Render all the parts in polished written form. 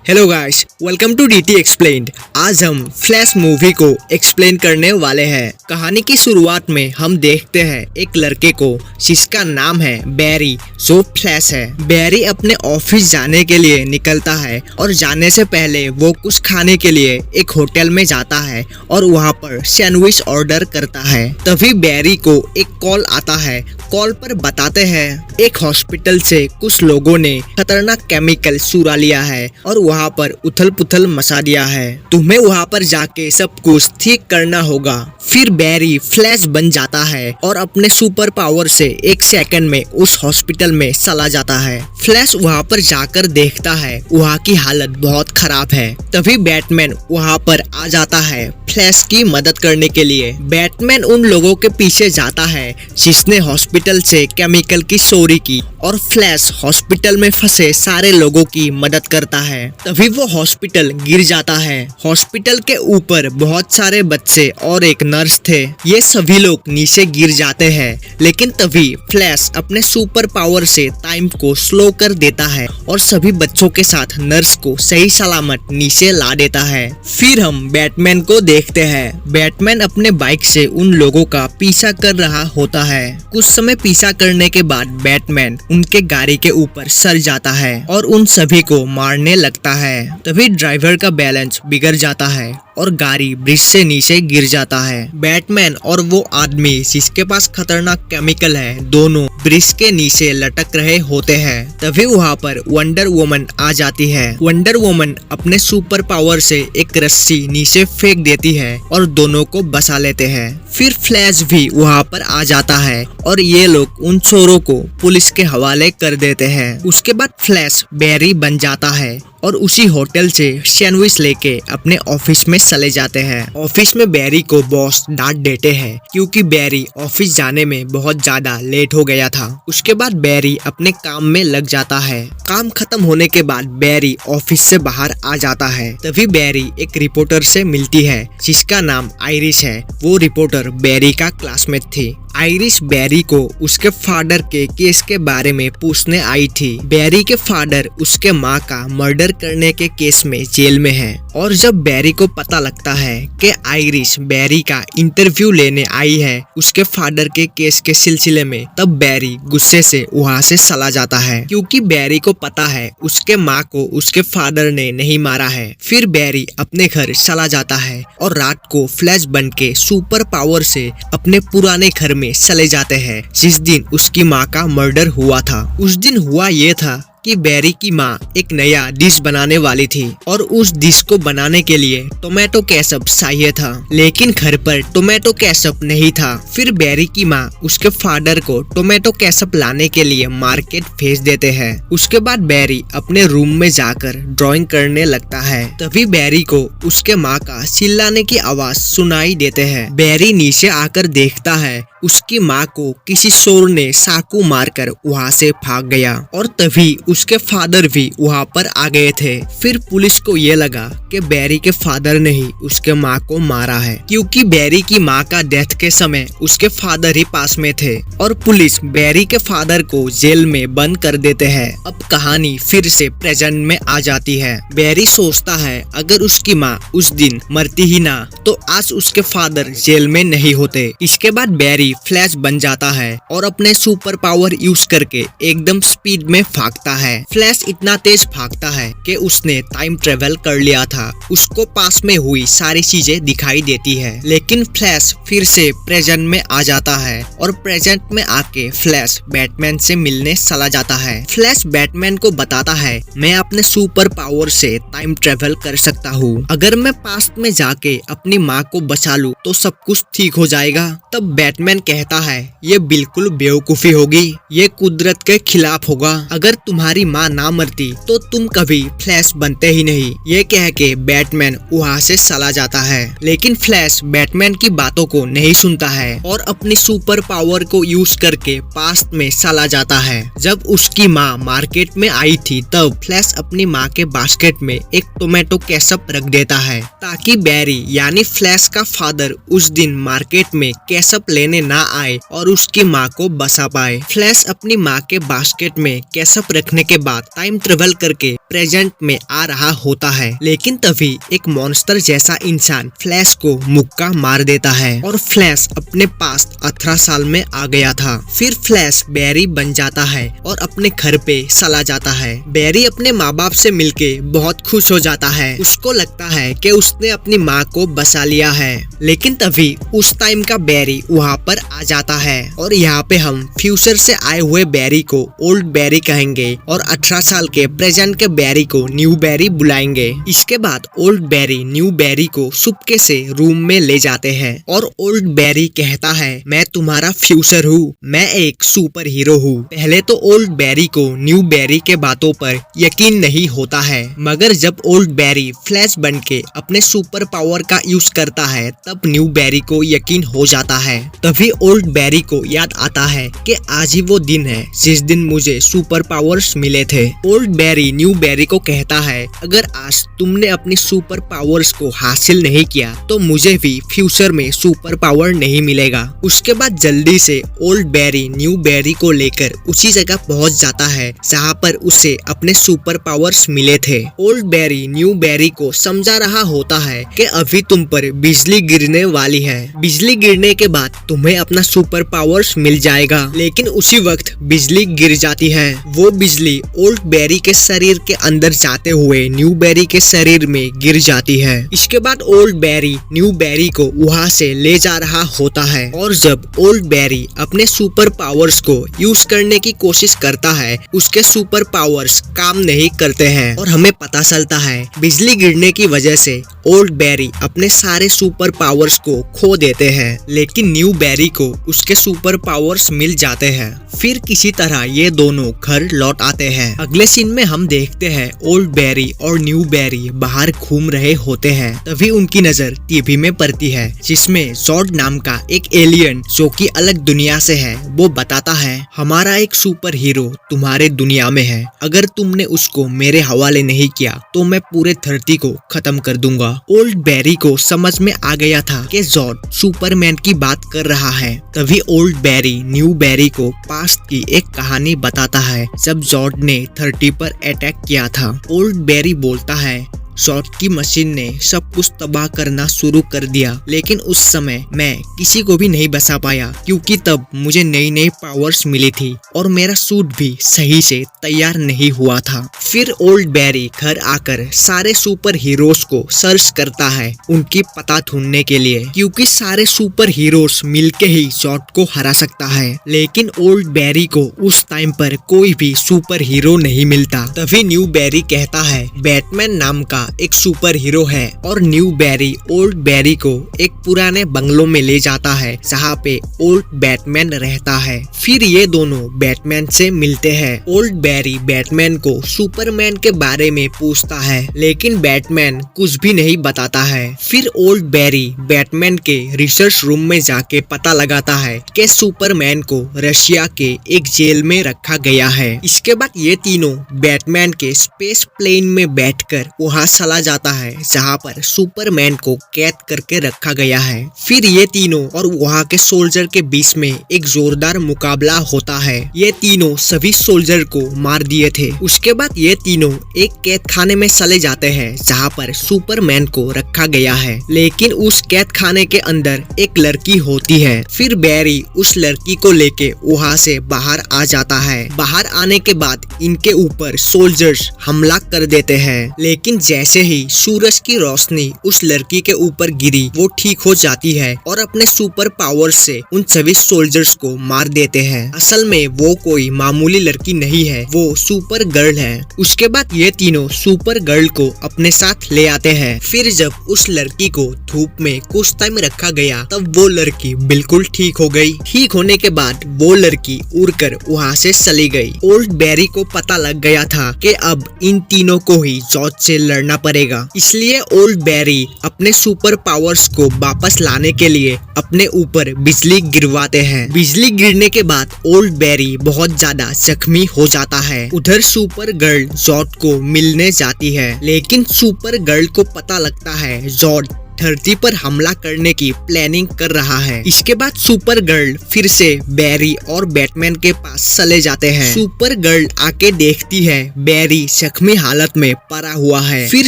Hello guys, welcome to DT explained. आज हम flash movie को एक्सप्लेन करने वाले हैं। कहानी की शुरुआत में हम देखते हैं एक लड़के को जिसका नाम है बैरी, जो फ्लैश है। बैरी अपने ऑफिस जाने के लिए निकलता है और जाने से पहले वो कुछ खाने के लिए एक होटल में जाता है और वहाँ पर सैंडविच ऑर्डर करता है। तभी बैरी को एक कॉल आता है। कॉल पर बताते हैं एक हॉस्पिटल से कुछ लोगों ने खतरनाक केमिकल चुरा लिया है और वहाँ पर उथल पुथल मचा दिया है। तुम्हें वहाँ पर जाके सब कुछ ठीक करना होगा। फिर बैरी फ्लैश बन जाता है और अपने सुपर पावर से एक सेकंड में उस हॉस्पिटल में चला जाता है। फ्लैश वहाँ पर जाकर देखता है वहाँ की हालत बहुत खराब है। तभी बैटमैन वहाँ पर आ जाता है फ्लैश की मदद करने के लिए। बैटमैन उन लोगों के पीछे जाता है जिसने हॉस्पिटल से केमिकल की चोरी की और फ्लैश हॉस्पिटल में फंसे सारे लोगों की मदद करता है। तभी वो हॉस्पिटल गिर जाता है। हॉस्पिटल के ऊपर बहुत सारे बच्चे और एक नर्स थे। ये सभी लोग नीचे गिर जाते हैं, लेकिन तभी फ्लैश अपने सुपर पावर से टाइम को स्लो कर देता है और सभी बच्चों के साथ नर्स को सही सलामत नीचे ला देता है। फिर हम बैटमैन को देखते हैं। बैटमैन अपने बाइक से उन लोगों का पीछा कर रहा होता है। कुछ समय पीछा करने के बाद बैटमैन उनके गाड़ी के ऊपर सर जाता है और उन सभी को मारने लगता है। तभी ड्राइवर का बैलेंस बिगड़ जाता है और गाड़ी ब्रिज से नीचे गिर जाता है। बैटमैन और वो आदमी जिसके पास खतरनाक केमिकल है, दोनों ब्रिज के नीचे लटक रहे होते हैं। तभी वहाँ पर वंडर वुमन आ जाती है। वंडर वुमन अपने सुपर पावर से एक रस्सी नीचे फेंक देती है और दोनों को बचा लेते हैं। फिर फ्लैश भी वहाँ पर आ जाता है और ये लोग उन चोरों को पुलिस के हवाले कर देते हैं। उसके बाद फ्लैश बैरी बन जाता है और उसी होटल से सैंडविच लेके अपने ऑफिस में चले जाते हैं। ऑफिस में बैरी को बॉस डांट देते हैं क्योंकि बैरी ऑफिस जाने में बहुत ज्यादा लेट हो गया था। उसके बाद बैरी अपने काम में लग जाता है। काम खत्म होने के बाद बैरी ऑफिस से बाहर आ जाता है। तभी बैरी एक रिपोर्टर से मिलती है जिसका नाम आयरिश है। वो रिपोर्टर बैरी का क्लासमेट थी। आयरिश बैरी को उसके फादर के केस के बारे में पूछने आई थी। बैरी के फादर उसके माँ का मर्डर करने के केस में जेल में है और जब बैरी को पता लगता है कि आयरिश बैरी का इंटरव्यू लेने आई है उसके फादर के केस के सिलसिले में, तब बैरी गुस्से से वहाँ से चला जाता है क्योंकि बैरी को पता है उसके माँ को उसके फादर ने नहीं मारा है। फिर बैरी अपने घर चला जाता है और रात को फ्लैश बन के सुपर पावर से अपने पुराने घर में चले जाते हैं जिस दिन उसकी माँ का मर्डर हुआ था। उस दिन हुआ ये था कि बैरी की माँ एक नया डिश बनाने वाली थी और उस डिश को बनाने के लिए टोमेटो केचप चाहिए था, लेकिन घर पर टोमेटो केचप नहीं था। फिर बैरी की माँ उसके फादर को टोमेटो केचप लाने के लिए मार्केट भेज देते हैं। उसके बाद बैरी अपने रूम में जाकर ड्राइंग करने लगता है। तभी बैरी को उसके माँ का चिल्लाने की आवाज सुनाई देते हैं। बैरी नीचे आकर देखता है उसकी माँ को किसी चोर ने चाकू मारकर वहाँ से भाग गया और तभी उसके फादर भी वहाँ पर आ गए थे। फिर पुलिस को ये लगा कि बैरी के फादर ने ही उसके माँ को मारा है क्योंकि बैरी की माँ का डेथ के समय उसके फादर ही पास में थे और पुलिस बैरी के फादर को जेल में बंद कर देते हैं। अब कहानी फिर से प्रेजेंट में आ जाती है। बैरी सोचता है अगर उसकी माँ उस दिन मरती ही ना तो आज उसके फादर जेल में नहीं होते। इसके बाद बैरी फ्लैश बन जाता है और अपने सुपर पावर यूज करके एकदम स्पीड में भागता है। फ्लैश इतना तेज भागता है कि उसने टाइम ट्रेवल कर लिया था। उसको पास में हुई सारी चीजें दिखाई देती है, लेकिन फ्लैश फिर से प्रेजेंट में आ जाता है और प्रेजेंट में आके फ्लैश बैटमैन से मिलने चला जाता है। फ्लैश बैटमैन को बताता है मैं अपने सुपर पावर से टाइम ट्रेवल कर सकता हूँ। अगर मैं पास्ट में जाके अपनी माँ को बचा लूँ तो सब कुछ ठीक हो जाएगा। तब बैटमैन कहता है ये बिल्कुल बेवकूफी होगी, ये कुदरत के खिलाफ होगा। अगर तुम्हारी माँ ना मरती तो तुम कभी फ्लैश बनते ही नहीं। ये कह के बैटमैन वहाँ से चला जाता है, लेकिन फ्लैश बैटमैन की बातों को नहीं सुनता है और अपनी सुपर पावर को यूज करके पास्ट में चला जाता है। जब उसकी माँ मार्केट में आई थी तब फ्लैश अपनी माँ के बास्केट में एक टोमेटो केचप रख देता है ताकि बैरी यानी फ्लैश का फादर उस दिन मार्केट में केचप लेने ना आए और उसकी माँ को बचा पाए। फ्लैश अपनी माँ के बास्केट में केचप रखने के बाद टाइम ट्रेवल करके प्रेजेंट में आ रहा होता है, लेकिन तभी एक मॉन्स्टर जैसा इंसान फ्लैश को मुक्का मार देता है और फ्लैश अपने पास 18 साल में आ गया था। फिर फ्लैश बैरी बन जाता है और अपने घर पे चला जाता है। बैरी अपने माँ बाप से मिलके बहुत खुश हो जाता है। उसको लगता है कि उसने अपनी माँ को बचा लिया है, लेकिन तभी उस टाइम का बैरी वहाँ पर आ जाता है और यहाँ पे हम फ्यूचर से आए हुए बैरी को ओल्ड बैरी कहेंगे और 18 साल के प्रेजेंट के बैरी को न्यू बैरी बुलाएंगे। इसके बाद ओल्ड बैरी न्यू बैरी को चुपके से रूम में ले जाते हैं और ओल्ड बैरी कहता है, मैं तुम्हारा फ्यूचर हूँ, मैं एक सुपर हीरो हूँ। पहले तो ओल्ड बैरी को न्यू बैरी के बातों पर यकीन नहीं होता है, मगर जब ओल्ड बैरी फ्लैश बन के अपने सुपर पावर का यूज करता है तब न्यू बैरी को यकीन हो जाता है। तभी ओल्ड बैरी को याद आता है कि आज ही वो दिन है जिस दिन मुझे सुपर पावर्स मिले थे। ओल्ड बैरी न्यू बैरी को कहता है, अगर आज तुमने अपनी सुपर पावर्स को हासिल नहीं किया तो मुझे भी फ्यूचर में सुपर पावर नहीं मिलेगा। उसके बाद जल्दी से ओल्ड बैरी न्यू बैरी को लेकर उसी जगह पहुंच जाता है जहां पर उसे अपने सुपर पावर्स मिले थे। ओल्ड बैरी न्यू बैरी को समझा रहा होता है कि अभी तुम पर बिजली गिरने वाली है, बिजली गिरने के बाद तुम्हें अपना सुपर पावर्स मिल जाएगा। लेकिन उसी वक्त बिजली गिर जाती है। वो बिजली ओल्ड बैरी के शरीर के अंदर जाते हुए न्यू बैरी के शरीर में गिर जाती है। इसके बाद ओल्ड बैरी न्यू बैरी को वहाँ से ले जा रहा होता है और जब ओल्ड बैरी अपने सुपर पावर्स को यूज करने की कोशिश करता है उसके सुपर पावर्स काम नहीं करते हैं और हमें पता चलता है बिजली गिरने की वजह से ओल्ड बैरी अपने सारे सुपर पावर्स को खो देते हैं, लेकिन न्यू बैरी को उसके सुपर पावर्स मिल जाते हैं। फिर किसी तरह ये दोनों घर लौट आते हैं। अगले सीन में हम देखते हैं ओल्ड बैरी और न्यू बैरी बाहर घूम रहे होते हैं। तभी उनकी नजर टीवी में पड़ती है जिसमें जॉर्ड नाम का एक एलियन जो कि अलग दुनिया से है वो बताता है, हमारा एक सुपर हीरो तुम्हारे दुनिया में है, अगर तुमने उसको मेरे हवाले नहीं किया तो मैं पूरे धरती को खत्म कर दूंगा। ओल्ड बैरी को समझ में आ गया था कि जॉर्ड सुपरमैन की बात कर रहा है। तभी ओल्ड बैरी न्यू बैरी को पास्ट की एक कहानी बताता है जब जॉर्ड ने धरती पर अटैक किया था। ओल्ड बैरी बोलता है, जॉर्ड की मशीन ने सब कुछ तबाह करना शुरू कर दिया, लेकिन उस समय मैं किसी को भी नहीं बचा पाया क्योंकि तब मुझे नई नई पावर्स मिली थी और मेरा सूट भी सही से तैयार नहीं हुआ था। फिर ओल्ड बैरी घर आकर सारे सुपर हीरोज को सर्च करता है उनकी पता ढूंढने के लिए, क्योंकि सारे सुपर हीरोज मिलके ही जॉर्ड को हरा सकता है। लेकिन ओल्ड बैरी को उस टाइम पर कोई भी सुपर हीरो नहीं मिलता। तभी न्यू बैरी कहता है, बैटमैन नाम का एक सुपर हीरो है और न्यू बैरी ओल्ड बैरी को एक पुराने बंगलों में ले जाता है जहाँ पे ओल्ड बैटमैन रहता है। फिर ये दोनों बैटमैन से मिलते हैं। ओल्ड बैरी बैटमैन को सुपरमैन के बारे में पूछता है, लेकिन बैटमैन कुछ भी नहीं बताता है। फिर ओल्ड बैरी बैटमैन के रिसर्च रूम में जाके पता लगाता है कि सुपरमैन को रशिया के एक जेल में रखा गया है। इसके बाद ये तीनों बैटमैन के स्पेस प्लेन में बैठकर वहाँ चला जाता है जहाँ पर सुपरमैन को कैद करके रखा गया है। फिर ये तीनों और वहाँ के सोल्जर के बीच में एक जोरदार मुकाबला होता है। ये तीनों सभी सोल्जर को मार दिए थे। उसके बाद ये तीनों एक कैद खाने में चले जाते हैं जहाँ पर सुपरमैन को रखा गया है, लेकिन उस कैद खाने के अंदर एक लड़की होती है। फिर बैरी उस लड़की को लेके वहाँ से बाहर आ जाता है। बाहर आने के बाद इनके ऊपर सोल्जर्स हमला कर देते हैं, लेकिन जैसे ही सूरज की रोशनी उस लड़की के ऊपर गिरी वो ठीक हो जाती है और अपने सुपर पावर से उन सभी सोल्जर्स को मार देते हैं। असल में वो कोई मामूली लड़की नहीं है, वो सुपर गर्ल है। उसके बाद ये तीनों सुपर गर्ल को अपने साथ ले आते हैं। फिर जब उस लड़की को धूप में कुछ टाइम रखा गया तब वो लड़की बिल्कुल ठीक हो गई। ठीक होने के बाद वो लड़की उड़कर वहाँ से चली गई। ओल्ड बैरी को पता लग गया था कि अब इन तीनों को ही जॉर्ज से लड़ना पड़ेगा, इसलिए ओल्ड बैरी अपने सुपर पावर्स को वापस लाने के लिए अपने ऊपर बिजली गिरवाते हैं। बिजली गिरने के बाद ओल्ड बैरी बहुत ज्यादा जख्मी हो जाता है। उधर सुपर गर्ल जॉर्ज को मिलने जाती है, लेकिन सुपर गर्ल को पता लगता है जॉर्ज धरती पर हमला करने की प्लानिंग कर रहा है। इसके बाद सुपर गर्ल फिर से बैरी और बैटमैन के पास चले जाते हैं। सुपर गर्ल आके देखती है बैरी जख्मी हालत में पड़ा हुआ है। फिर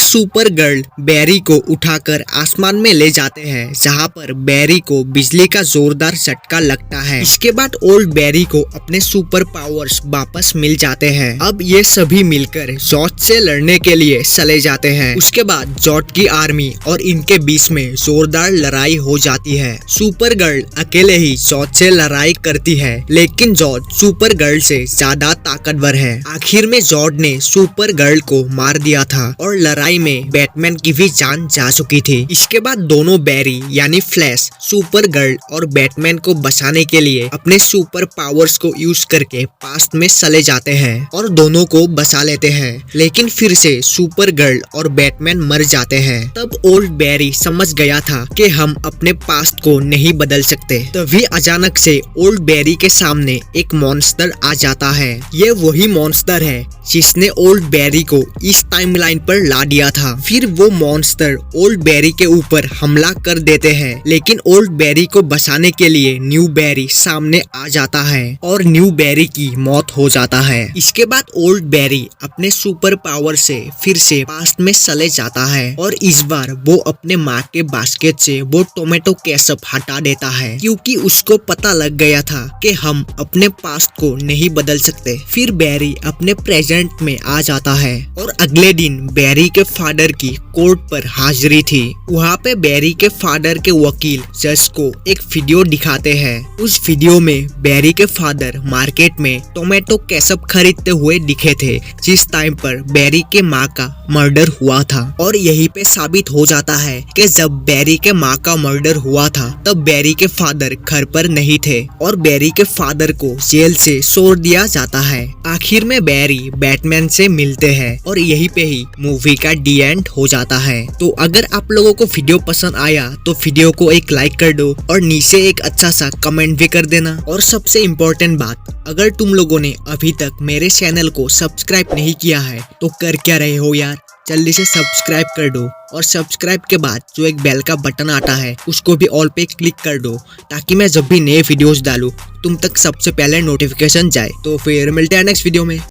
सुपर गर्ल बैरी को उठाकर आसमान में ले जाते हैं, जहाँ पर बैरी को बिजली का जोरदार झटका लगता है। इसके बाद ओल्ड बैरी को अपने सुपर पावर्स वापस मिल जाते हैं। अब ये सभी मिलकर जॉर्ज से लड़ने के लिए चले जाते हैं। उसके बाद जॉर्ज की आर्मी और इनके बीच में जोरदार लड़ाई हो जाती है। सुपर गर्ल अकेले ही जॉर्ज से लड़ाई करती है, लेकिन जॉर्ज सुपर गर्ल से ज्यादा ताकतवर है। आखिर में जॉर्ज ने सुपर गर्ल को मार दिया था और लड़ाई में बैटमैन की भी जान जा चुकी थी। इसके बाद दोनों बैरी यानी फ्लैश सुपर गर्ल और बैटमैन को बचाने के लिए अपने सुपर पावर्स को यूज करके पास्ट में चले जाते हैं और दोनों को बचा लेते हैं। लेकिन फिर से सुपर गर्ल और बैटमैन मर जाते हैं। तब ओल्ड बैरी समझ गया था कि हम अपने पास्ट को नहीं बदल सकते। तभी अचानक से ओल्ड बैरी के सामने एक मॉन्स्टर आ जाता है। ये वही मॉन्स्टर है जिसने ओल्ड बैरी को इस टाइमलाइन पर ला दिया था। फिर वो मॉन्स्टर ओल्ड बैरी के ऊपर हमला कर देते हैं, लेकिन ओल्ड बैरी को बचाने के लिए न्यू बैरी सामने आ जाता है और न्यू बैरी की मौत हो जाता है। इसके बाद ओल्ड बैरी अपने सुपर पावर से फिर से पास्ट में चले जाता है और इस बार वो अपने माँ के बास्केट से वो टोमेटो केचप हटा देता है, क्योंकि उसको पता लग गया था कि हम अपने पास्ट को नहीं बदल सकते। फिर बैरी अपने प्रेजेंट में आ जाता है और अगले दिन बैरी के फादर की कोर्ट पर हाजिरी थी। वहाँ पे बैरी के फादर के वकील जज को एक वीडियो दिखाते हैं। उस वीडियो में बैरी के फादर मार्केट में टोमेटो केचप खरीदते हुए दिखे थे, जिस टाइम पर बैरी के माँ का मर्डर हुआ था। और यहीं पे साबित हो जाता है कि जब बैरी के माँ का मर्डर हुआ था तब बैरी के फादर घर पर नहीं थे और बैरी के फादर को जेल से छोड़ दिया जाता है। आखिर में बैरी बैटमैन से मिलते हैं और यहीं पे ही मूवी का डी एंड हो जाता है। तो अगर आप लोगों को वीडियो पसंद आया तो वीडियो को एक लाइक कर दो और नीचे एक अच्छा सा कमेंट भी कर देना। और सबसे इम्पोर्टेंट बात, अगर तुम लोगों ने अभी तक मेरे चैनल को सब्सक्राइब नहीं किया है तो कर क्या रहे हो यार, जल्दी से सब्सक्राइब कर दो। और सब्सक्राइब के बाद जो एक बेल का बटन आता है उसको भी ऑल पे क्लिक कर दो, ताकि मैं जब भी नए वीडियोस डालूं तुम तक सबसे पहले नोटिफिकेशन जाए। तो फिर मिलते हैं नेक्स्ट वीडियो में।